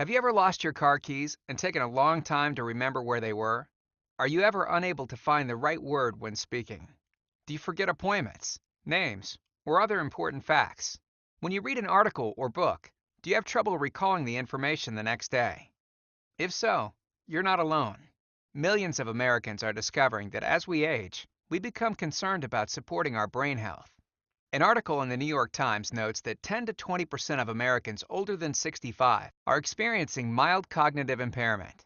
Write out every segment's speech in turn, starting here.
Have you ever lost your car keys and taken a long time to remember where they were? Are you ever unable to find the right word when speaking? Do you forget appointments, names, or other important facts? When you read an article or book, do you have trouble recalling the information the next day? If so, you're not alone. Millions of Americans are discovering that as we age, we become concerned about supporting our brain health. An article in the New York Times notes that 10 to 20% of Americans older than 65 are experiencing mild cognitive impairment.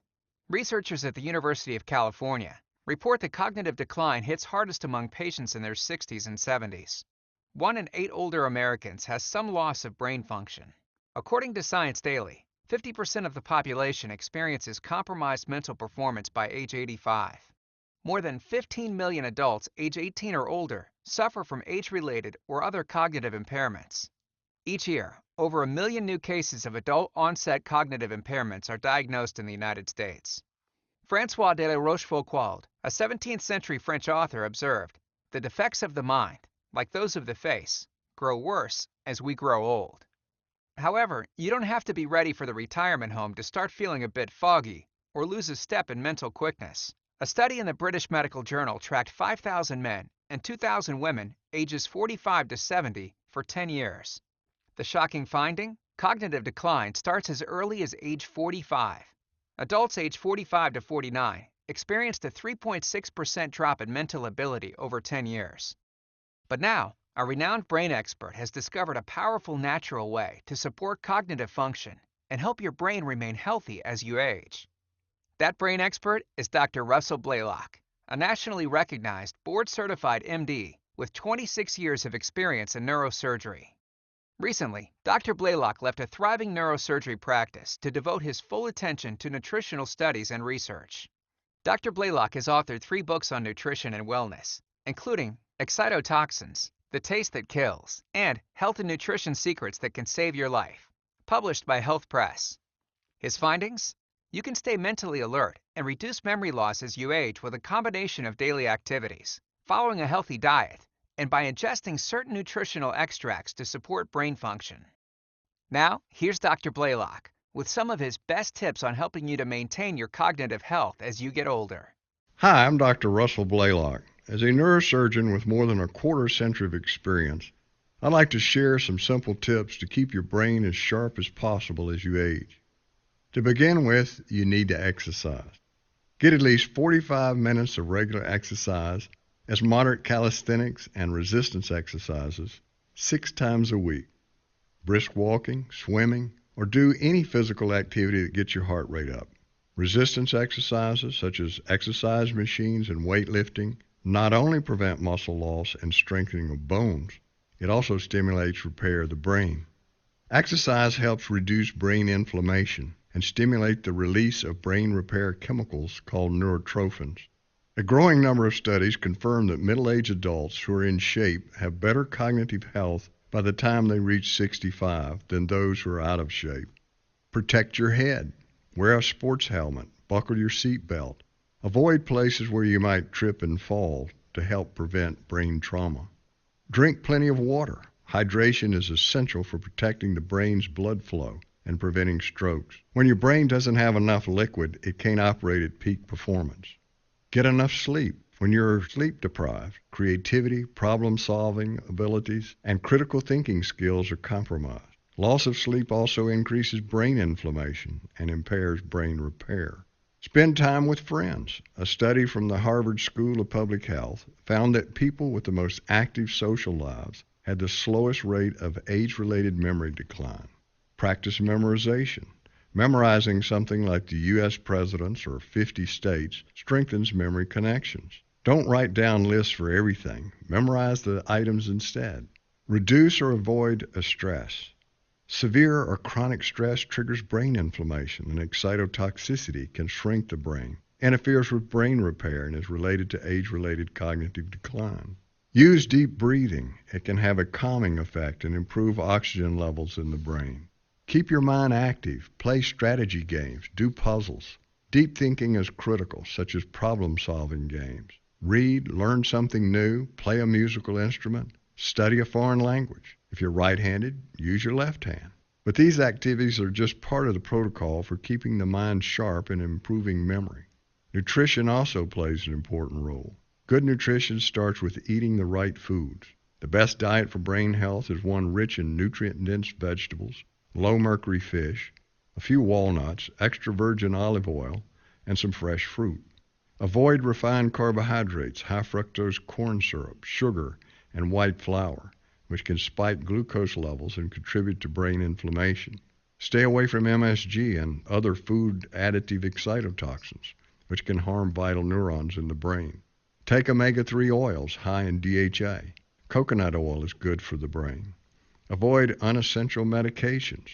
Researchers at the University of California report that cognitive decline hits hardest among patients in their 60s and 70s. 1 in 8 older Americans has some loss of brain function. According to Science Daily, 50% of the population experiences compromised mental performance by age 85. More than 15 million adults age 18 or older suffer from age-related or other cognitive impairments. Each year, over a million new cases of adult-onset cognitive impairments are diagnosed in the United States. François de la Rochefoucauld, a 17th century French author, observed, "The defects of the mind, like those of the face, grow worse as we grow old." However, you don't have to be ready for the retirement home to start feeling a bit foggy or lose a step in mental quickness. A study in the British Medical Journal tracked 5,000 men and 2,000 women ages 45 to 70 for 10 years. The shocking finding? Cognitive decline starts as early as age 45. Adults age 45 to 49 experienced a 3.6% drop in mental ability over 10 years. But now, a renowned brain expert has discovered a powerful natural way to support cognitive function and help your brain remain healthy as you age. That brain expert is Dr. Russell Blaylock, a nationally recognized, board-certified MD with 26 years of experience in neurosurgery. Recently, Dr. Blaylock left a thriving neurosurgery practice to devote his full attention to nutritional studies and research. Dr. Blaylock has authored 3 books on nutrition and wellness, including Excitotoxins, The Taste That Kills, and Health and Nutrition Secrets That Can Save Your Life, published by Health Press. His findings? You can stay mentally alert and reduce memory loss as you age with a combination of daily activities, following a healthy diet, and by ingesting certain nutritional extracts to support brain function. Now, here's Dr. Blaylock with some of his best tips on helping you to maintain your cognitive health as you get older. Hi, I'm Dr. Russell Blaylock. As a neurosurgeon with more than a quarter century of experience, I'd like to share some simple tips to keep your brain as sharp as possible as you age. To begin with, you need to exercise. Get at least 45 minutes of regular exercise as moderate calisthenics and resistance exercises 6 times a week. Brisk walking, swimming, or do any physical activity that gets your heart rate up. Resistance exercises such as exercise machines and weightlifting not only prevent muscle loss and strengthening of bones, it also stimulates repair of the brain. Exercise helps reduce brain inflammation and stimulate the release of brain repair chemicals called neurotrophins. A growing number of studies confirm that middle-aged adults who are in shape have better cognitive health by the time they reach 65 than those who are out of shape. Protect your head. Wear a sports helmet. Buckle your seat belt. Avoid places where you might trip and fall to help prevent brain trauma. Drink plenty of water. Hydration is essential for protecting the brain's blood flow and preventing strokes. When your brain doesn't have enough liquid, it can't operate at peak performance. Get enough sleep. When you're sleep deprived, creativity, problem-solving abilities, and critical thinking skills are compromised. Loss of sleep also increases brain inflammation and impairs brain repair. Spend time with friends. A study from the Harvard School of Public Health found that people with the most active social lives had the slowest rate of age-related memory decline. Practice memorization. Memorizing something like the U.S. presidents or 50 states strengthens memory connections. Don't write down lists for everything. Memorize the items instead. Reduce or avoid stress. Severe or chronic stress triggers brain inflammation, and excitotoxicity can shrink the brain, interferes with brain repair, and is related to age-related cognitive decline. Use deep breathing. It can have a calming effect and improve oxygen levels in the brain. Keep your mind active. Play strategy games. Do puzzles. Deep thinking is critical, such as problem-solving games. Read, learn something new, play a musical instrument, study a foreign language. If you're right-handed, use your left hand. But these activities are just part of the protocol for keeping the mind sharp and improving memory. Nutrition also plays an important role. Good nutrition starts with eating the right foods. The best diet for brain health is one rich in nutrient-dense vegetables, low-mercury fish, a few walnuts, extra virgin olive oil, and some fresh fruit. Avoid refined carbohydrates, high fructose corn syrup, sugar, and white flour, which can spike glucose levels and contribute to brain inflammation. Stay away from MSG and other food additive excitotoxins, which can harm vital neurons in the brain. Take omega-3 oils high in DHA. Coconut oil is good for the brain. Avoid unessential medications.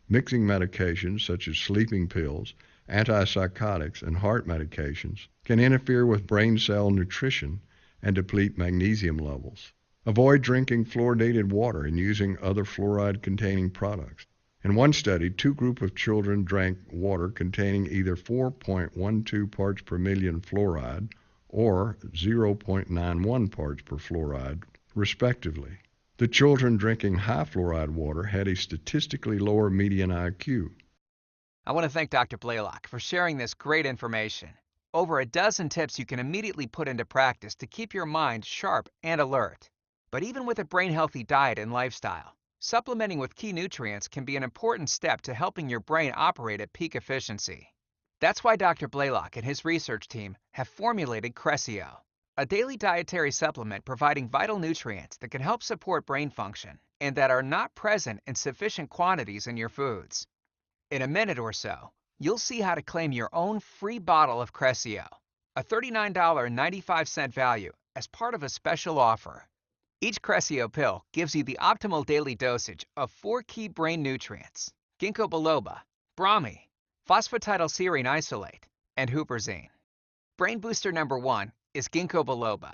Mixing medications such as sleeping pills, antipsychotics, and heart medications can interfere with brain cell nutrition and deplete magnesium levels. Avoid drinking fluoridated water and using other fluoride-containing products. In one study, two groups of children drank water containing either 4.12 parts per million fluoride or 0.91 parts per fluoride, respectively. The children drinking high fluoride water had a statistically lower median IQ. I want to thank Dr. Blaylock for sharing this great information. Over a dozen tips you can immediately put into practice to keep your mind sharp and alert. But even with a brain-healthy diet and lifestyle, supplementing with key nutrients can be an important step to helping your brain operate at peak efficiency. That's why Dr. Blaylock and his research team have formulated Cresceo, a daily dietary supplement providing vital nutrients that can help support brain function and that are not present in sufficient quantities in your foods. In a minute or so, you'll see how to claim your own free bottle of Cresceo, a $39.95 value as part of a special offer. Each Cresceo pill gives you the optimal daily dosage of 4 key brain nutrients: ginkgo biloba, bromine, phosphatidylserine isolate, and huperzine. Brain booster number 1 is ginkgo biloba.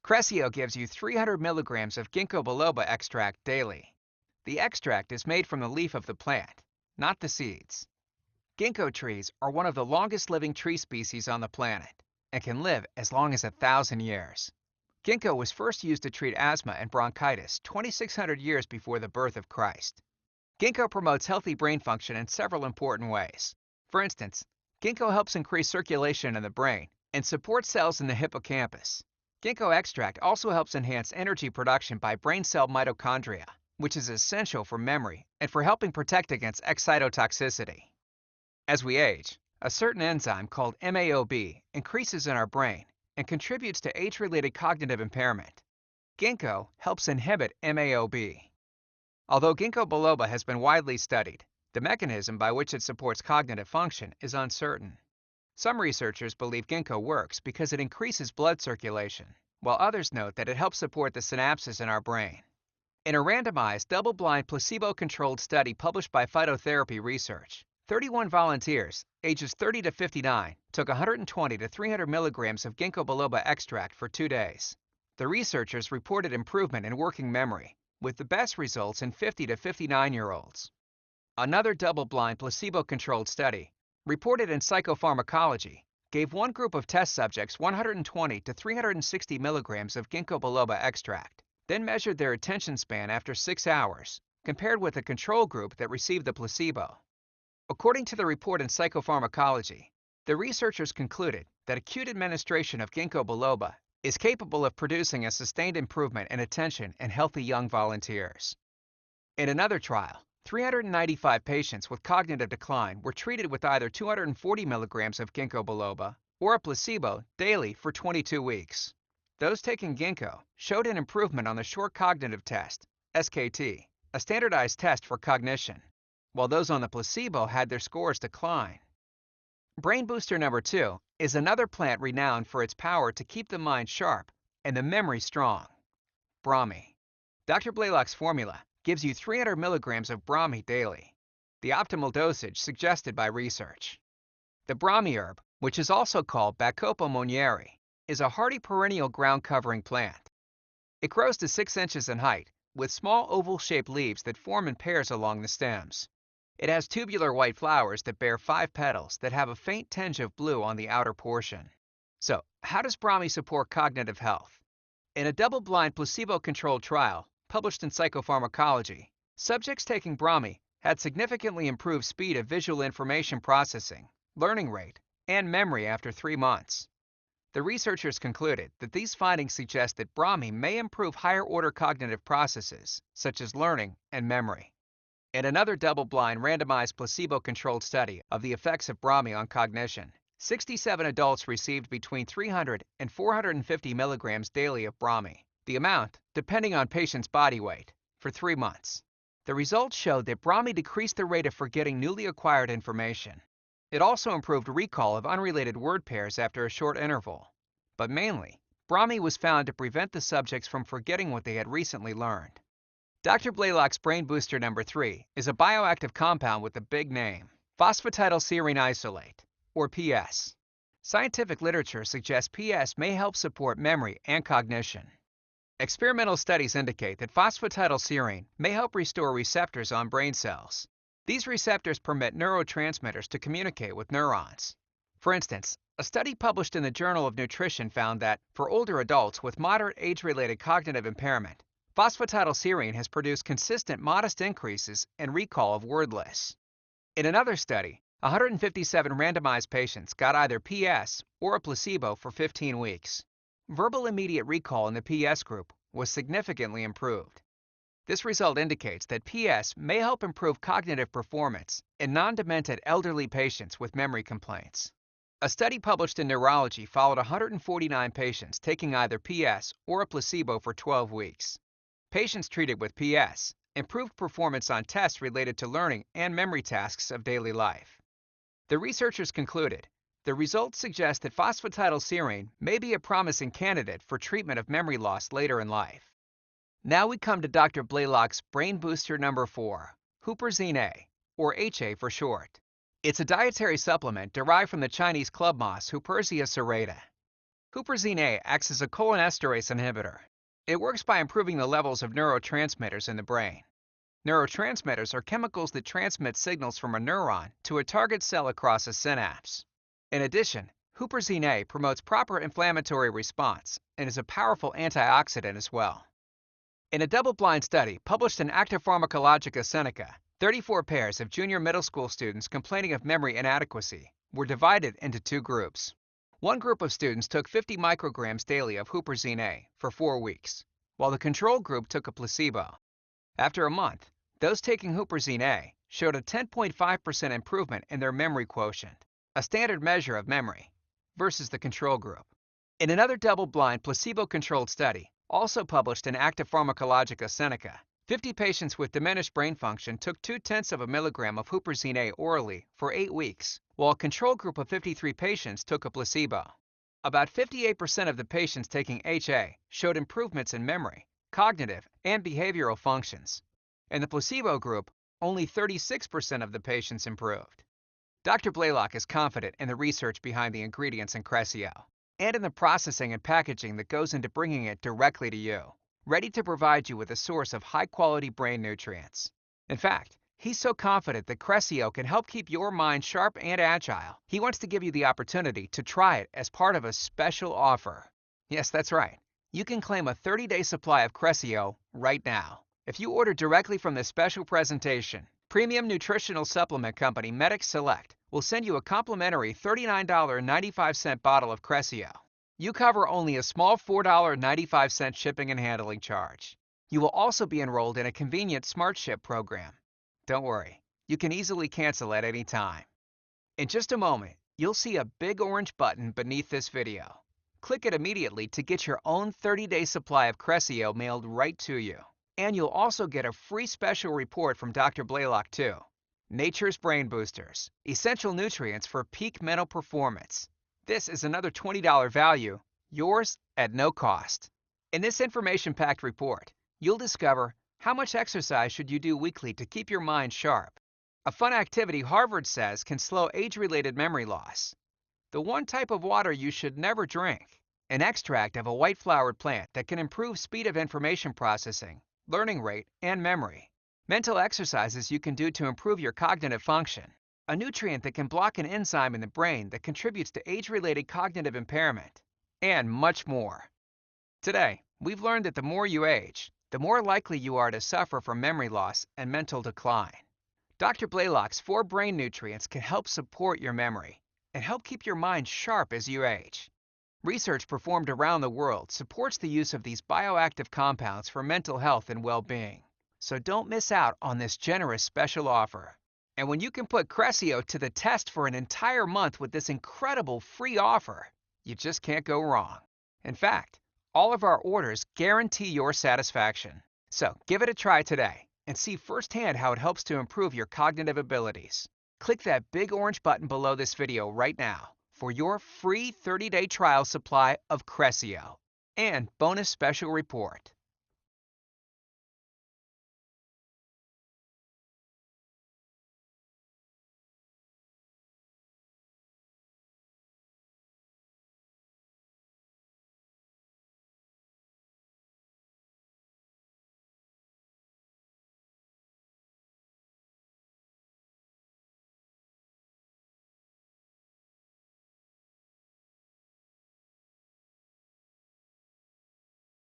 Cresceo gives you 300 milligrams of ginkgo biloba extract daily. The extract is made from the leaf of the plant, not the seeds. Ginkgo trees are one of the longest living tree species on the planet and can live as long as 1,000 years. Ginkgo was first used to treat asthma and bronchitis 2,600 years before the birth of Christ. Ginkgo promotes healthy brain function in several important ways. For instance, ginkgo helps increase circulation in the brain and supports cells in the hippocampus. Ginkgo extract also helps enhance energy production by brain cell mitochondria, which is essential for memory and for helping protect against excitotoxicity. As we age, a certain enzyme called MAOB increases in our brain and contributes to age-related cognitive impairment. Ginkgo helps inhibit MAOB. Although ginkgo biloba has been widely studied, the mechanism by which it supports cognitive function is uncertain. Some researchers believe ginkgo works because it increases blood circulation, while others note that it helps support the synapses in our brain. In a randomized, double-blind, placebo-controlled study published by Phytotherapy Research, 31 volunteers, ages 30 to 59, took 120 to 300 milligrams of ginkgo biloba extract for 2 days. The researchers reported improvement in working memory, with the best results in 50 to 59-year-olds. Another double-blind, placebo-controlled study, reported in Psychopharmacology, gave one group of test subjects 120 to 360 milligrams of ginkgo biloba extract, then measured their attention span after 6 hours, compared with a control group that received the placebo. According to the report in Psychopharmacology, the researchers concluded that acute administration of ginkgo biloba is capable of producing a sustained improvement in attention in healthy young volunteers. In another trial, 395 patients with cognitive decline were treated with either 240 milligrams of ginkgo biloba or a placebo daily for 22 weeks. Those taking ginkgo showed an improvement on the short cognitive test, SKT, a standardized test for cognition, while those on the placebo had their scores decline. Brain booster number 2 is another plant renowned for its power to keep the mind sharp and the memory strong: bromine. Dr. Blaylock's formula gives you 300 milligrams of bromine daily, the optimal dosage suggested by research. The bromine herb, which is also called Bacopa monnieri, is a hardy perennial ground-covering plant. It grows to 6 inches in height, with small oval-shaped leaves that form in pairs along the stems. It has tubular white flowers that bear 5 petals that have a faint tinge of blue on the outer portion. So, how does bromine support cognitive health? In a double-blind, placebo-controlled trial published in Psychopharmacology, subjects taking bromine had significantly improved speed of visual information processing, learning rate, and memory after 3 months. The researchers concluded that these findings suggest that Brahmi may improve higher order cognitive processes, such as learning and memory. In another double-blind randomized placebo-controlled study of the effects of Brahmi on cognition, 67 adults received between 300 and 450 milligrams daily of Brahmi, the amount depending on patient's body weight, for 3 months. The results showed that Brahmi decreased the rate of forgetting newly acquired information. It also improved recall of unrelated word pairs after a short interval. But mainly, Brahmi was found to prevent the subjects from forgetting what they had recently learned. Dr. Blaylock's Brain Booster number 3 is a bioactive compound with a big name, phosphatidylserine isolate, or PS. Scientific literature suggests PS may help support memory and cognition. Experimental studies indicate that phosphatidylserine may help restore receptors on brain cells. These receptors permit neurotransmitters to communicate with neurons. For instance, a study published in the Journal of Nutrition found that, for older adults with moderate age-related cognitive impairment, phosphatidylserine has produced consistent modest increases in recall of word lists. In another study, 157 randomized patients got either PS or a placebo for 15 weeks. Verbal immediate recall in the PS group was significantly improved. This result indicates that PS may help improve cognitive performance in non-demented elderly patients with memory complaints. A study published in Neurology followed 149 patients taking either PS or a placebo for 12 weeks. Patients treated with PS improved performance on tests related to learning and memory tasks of daily life. The researchers concluded the results suggest that phosphatidylserine may be a promising candidate for treatment of memory loss later in life. Now we come to Dr. Blaylock's Brain Booster number 4, Huperzine A, or HA for short. It's a dietary supplement derived from the Chinese club moss Huperzia serrata. Huperzine A acts as a cholinesterase inhibitor. It works by improving the levels of neurotransmitters in the brain. Neurotransmitters are chemicals that transmit signals from a neuron to a target cell across a synapse. In addition, Huperzine A promotes proper inflammatory response and is a powerful antioxidant as well. In a double-blind study published in Acta Pharmacologica Seneca, 34 pairs of junior middle school students complaining of memory inadequacy were divided into 2 groups. One group of students took 50 micrograms daily of Huperzine A for 4 weeks, while the control group took a placebo. After a month, those taking Huperzine A showed a 10.5% improvement in their memory quotient, a standard measure of memory, versus the control group. In another double-blind placebo-controlled study, also published in Acta Pharmacologica Seneca, 50 patients with diminished brain function took 0.2 of a milligram of Huperzine A orally for 8 weeks, while a control group of 53 patients took a placebo. About 58% of the patients taking HA showed improvements in memory, cognitive, and behavioral functions. In the placebo group, only 36% of the patients improved. Dr. Blaylock is confident in the research behind the ingredients in Cresceo, and in the processing and packaging that goes into bringing it directly to you, ready to provide you with a source of high-quality brain nutrients. In fact, he's so confident that Cresceo can help keep your mind sharp and agile, he wants to give you the opportunity to try it as part of a special offer. Yes, that's right. You can claim a 30-day supply of Cresceo right now. If you order directly from this special presentation, premium nutritional supplement company Medic Select will send you a complimentary $39.95 bottle of Cresceo. You cover only a small $4.95 shipping and handling charge. You will also be enrolled in a convenient Smart Ship program. Don't worry, you can easily cancel at any time. In just a moment, you'll see a big orange button beneath this video. Click it immediately to get your own 30-day supply of Cresceo mailed right to you. And you'll also get a free special report from Dr. Blaylock too. Nature's Brain Boosters, essential nutrients for peak mental performance. This is another $20 value, yours at no cost. In this information-packed report, you'll discover how much exercise should you do weekly to keep your mind sharp. A fun activity Harvard says can slow age-related memory loss. The one type of water you should never drink. An extract of a white-flowered plant that can improve speed of information processing, learning rate, and memory. Mental exercises you can do to improve your cognitive function. A nutrient that can block an enzyme in the brain that contributes to age-related cognitive impairment. And much more. Today, we've learned that the more you age, the more likely you are to suffer from memory loss and mental decline. Dr. Blaylock's 4 brain nutrients can help support your memory and help keep your mind sharp as you age. Research performed around the world supports the use of these bioactive compounds for mental health and well-being. So don't miss out on this generous special offer. And when you can put Cresceo to the test for an entire month with this incredible free offer, you just can't go wrong. In fact, all of our orders guarantee your satisfaction. So give it a try today and see firsthand how it helps to improve your cognitive abilities. Click that big orange button below this video right now for your free 30-day trial supply of Cresceo and bonus special report.